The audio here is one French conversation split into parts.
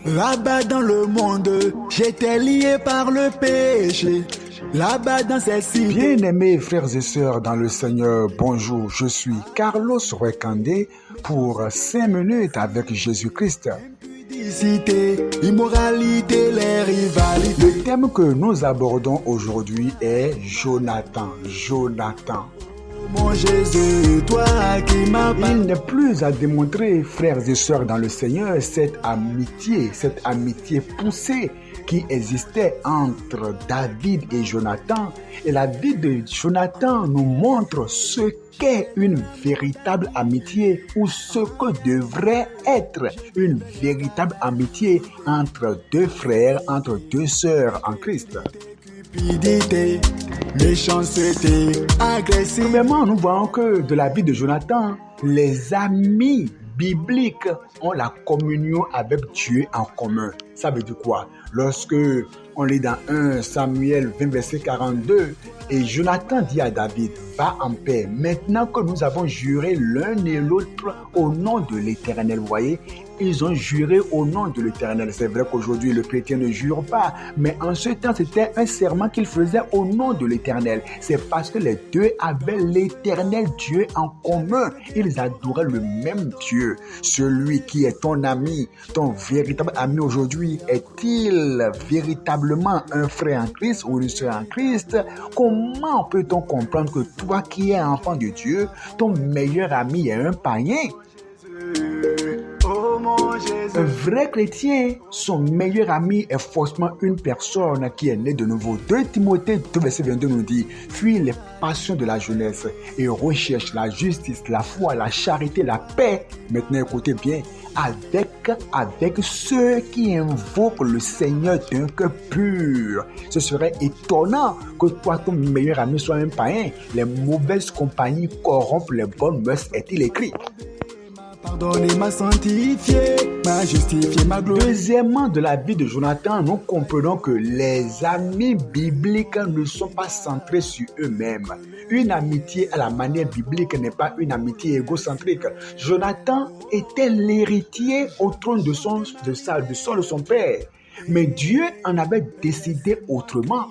Là-bas dans le monde, j'étais lié par le péché. Là-bas dans cette cité. Bien-aimés frères et sœurs dans le Seigneur, bonjour, je suis Carlos Rekandé pour 5 minutes avec Jésus-Christ. Impudicité, immoralité, les rivalités. Le thème que nous abordons aujourd'hui est Jonathan. Mon Jésus, toi qui m'as Il n'est plus à démontrer, frères et sœurs dans le Seigneur, cette amitié poussée qui existait entre David et Jonathan. Et la vie de Jonathan nous montre ce qu'est une véritable amitié ou ce que devrait être une véritable amitié entre deux frères, entre deux sœurs en Christ. cupidité, méchanceté, agressivité. Premièrement, nous voyons que de la vie de Jonathan, les amis bibliques ont la communion avec Dieu en commun. Ça veut dire quoi? Lorsque on lit dans 1 Samuel 20, verset 42, et Jonathan dit à David, va en paix, maintenant que nous avons juré l'un et l'autre au nom de l'Éternel. Vous voyez, ils ont juré au nom de l'Éternel. C'est vrai qu'aujourd'hui, le chrétien ne jure pas, mais en ce temps, c'était un serment qu'il faisait au nom de l'Éternel. C'est parce que les deux avaient l'Éternel Dieu en commun. Ils adoraient le même Dieu. Celui qui est ton ami, ton véritable ami aujourd'hui, est-il véritablement un frère en Christ ou une sœur en Christ? Comment peut-on comprendre que toi qui es enfant de Dieu, ton meilleur ami est un païen? Oh mon Jésus. Un vrai chrétien, son meilleur ami est forcément une personne qui est née de nouveau. 2 Timothée 2, verset 22 nous dit, fuis les passions de la jeunesse et recherche la justice, la foi, la charité, la paix. Maintenant, écoutez bien, avec ceux qui invoquent le Seigneur d'un cœur pur. Ce serait étonnant que toi, ton meilleur ami, soit un païen. Les mauvaises compagnies corrompent les bonnes mœurs, est-il écrit. Pardonner, m'a sanctifié, m'a justifié, m'a glorifié. Deuxièmement, de la vie de Jonathan, nous comprenons que les amis bibliques ne sont pas centrés sur eux-mêmes. Une amitié à la manière biblique n'est pas une amitié égocentrique. Jonathan était l'héritier au trône de son père. Mais Dieu en avait décidé autrement.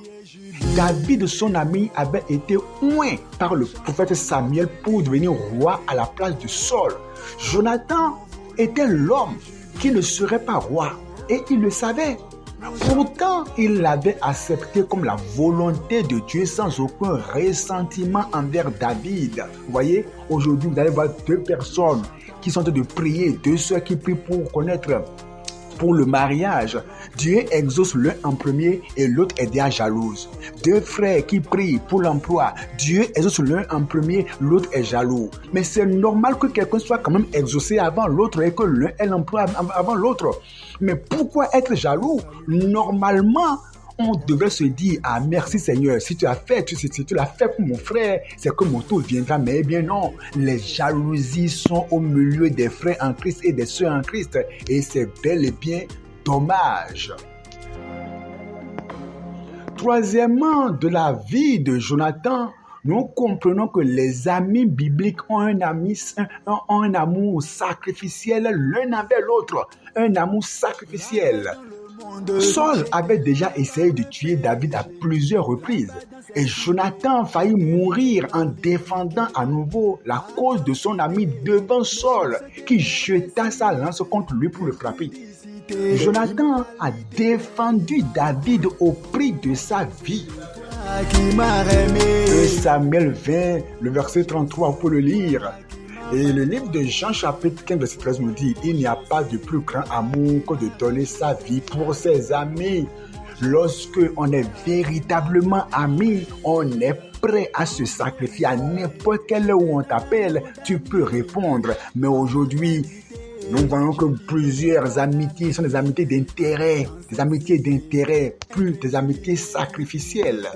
David, son ami, avait été oint par le prophète Samuel pour devenir roi à la place de Saul. Jonathan était l'homme qui ne serait pas roi et il le savait. Pourtant, il l'avait accepté comme la volonté de Dieu sans aucun ressentiment envers David. Vous voyez, aujourd'hui, vous allez voir 2 personnes qui sont en train de prier, 2 sœurs qui prient pour connaître pour le mariage. Dieu exauce l'un en premier et l'autre est déjà jalouse. 2 frères qui prient pour l'emploi. Dieu exauce l'un en premier, l'autre est jaloux. Mais c'est normal que quelqu'un soit quand même exaucé avant l'autre et que l'un ait l'emploi avant l'autre. Mais pourquoi être jaloux? Normalement, on devrait se dire, ah merci Seigneur, si tu l'as fait pour mon frère, c'est que mon tour viendra. Mais eh bien non, les jalousies sont au milieu des frères en Christ et des sœurs en Christ. Et c'est bel et bien dommage. Troisièmement, de la vie de Jonathan, nous comprenons que les amis bibliques ont un amour sacrificiel l'un envers l'autre. Un amour sacrificiel. Saul avait déjà essayé de tuer David à plusieurs reprises et Jonathan faillit mourir en défendant à nouveau la cause de son ami devant Saul qui jeta sa lance contre lui pour le frapper. Jonathan a défendu David au prix de sa vie. Qui m'a aimé. Samuel 20, le verset 33, pour le lire. Et le livre de Jean chapitre 15 verset 13 nous dit, il n'y a pas de plus grand amour que de donner sa vie pour ses amis. Lorsque on est véritablement amis, on est prêt à se sacrifier à n'importe quelle heure où on t'appelle, tu peux répondre. Mais aujourd'hui, nous voyons que plusieurs amitiés sont des amitiés d'intérêt, plus des amitiés sacrificielles.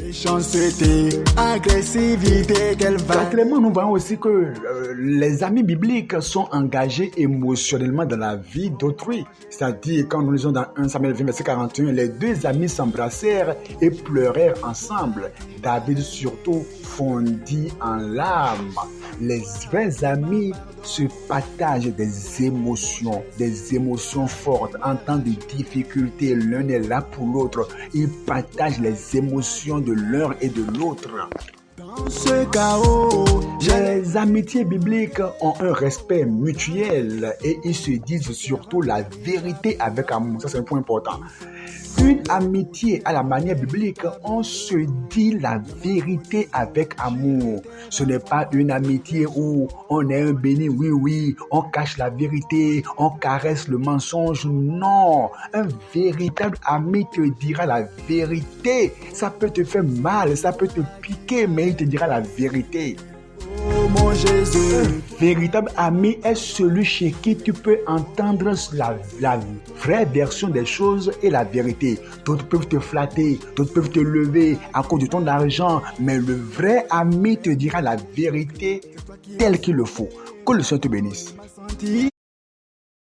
Méchanceté, agressivité, qu'elle va. Quatrièmement, nous voyons aussi que les amis bibliques sont engagés émotionnellement dans la vie d'autrui. C'est-à-dire, quand nous lisons dans 1 Samuel 20, verset 41, les deux amis s'embrassèrent et pleurèrent ensemble. David surtout fondit en larmes. Les vrais amis se partagent des émotions fortes. En temps de difficulté, l'un est là pour l'autre. Ils partagent les émotions de l'un et de l'autre. Dans ce chaos, Les amitiés bibliques ont un respect mutuel et ils se disent surtout la vérité avec amour. Ça, c'est un point important. Une amitié à la manière biblique, on se dit la vérité avec amour. Ce n'est pas une amitié où on est un béni, oui, on cache la vérité, on caresse le mensonge. Non, un véritable ami te dira la vérité. Ça peut te faire mal, ça peut te piquer, mais il te dira la vérité. oh mon Jésus, Un véritable ami est celui chez qui tu peux entendre la vraie version des choses et la vérité. D'autres peuvent te flatter, d'autres peuvent te lever à cause de ton argent, mais le vrai ami te dira la vérité telle qu'il le faut. Que le Seigneur te bénisse. senti